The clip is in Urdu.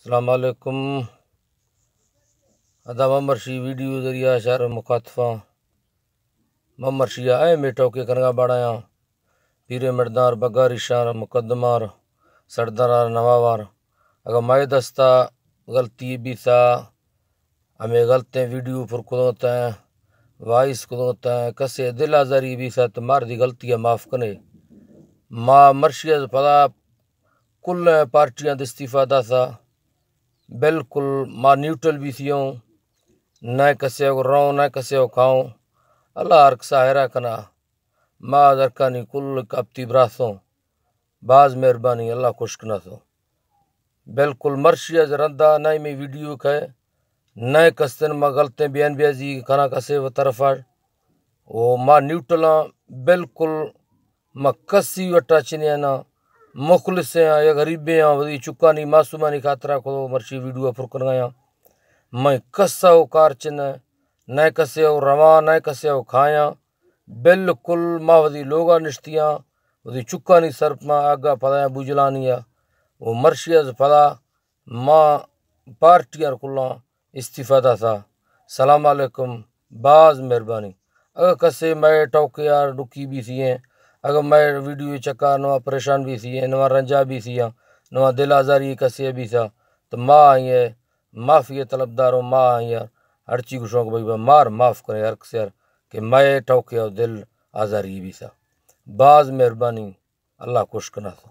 السلام علیکم۔ ادا ممرشی ویڈیو ذریعہ شہر مخاطفاں ممرشی آئے میٹو کے کنگا باڑایاں پیرے مردار بگاری شار مقدمار سردار نواوار اگر مائے دستا غلطی بھی تھا ہمیں غلطیں ویڈیو پر کدوتا ہے وائس کدوتا ہے کسے دل آزاری بھی تھا تمہار دی غلطیاں معاف کنے ماں مرشیز پدا کل پارٹیاں استفادہ تھا بالکل ماں نیوٹرل بھی تھیوں نہ کسے کو رہوں نہ کسے کو کھاؤں اللہ ہر ساہرہ کنا ماں درکانی کل کپتی براسوں باز مہربانی اللہ خوشک نہ تھو بالکل مرشیز رندہ نہ میں ویڈیو کھائے نہ کستن ماں غلطیں بیان بیازی کھانا کسے و طرفہ وہ ماں نیوٹرلاں بالکل ماں کسی وٹا چنیا نا مخلص ہیں یا غریبیں ہیں وہی چکانی معصومانی خاطرہ کو مرشی ویڈیو پر کرنگایا میں کسا ہو کار چن نہ کسے ہو رواں نہ کسے ہو کھایاں بالکل ماں وہی لوگا نشتیاں وہی چکانی سرپ ماں آگا پدایاں بوجلانیا وہ مرشیز پدا ماں پارٹیاں کلاں استفادہ تھا سلام علیکم باز مہربانی اگر کسے میں ٹوکے یار رکی بھی تھی ہیں اگر میں ویڈیو چکا نواں پریشان بھی تھی ہیں نواں رنجا بھی تھی ہیں نواں دل آزاری کسے بھی تھا تو ماں آئی ہے معافی طلبداروں ماں آئی ہے ہر چیز کو شوق بھائی مار معاف کرے ہر کسی کہ میں ٹوکے اور دل آزاری بھی تھا باز مہربانی اللہ خوش کرنا تھا۔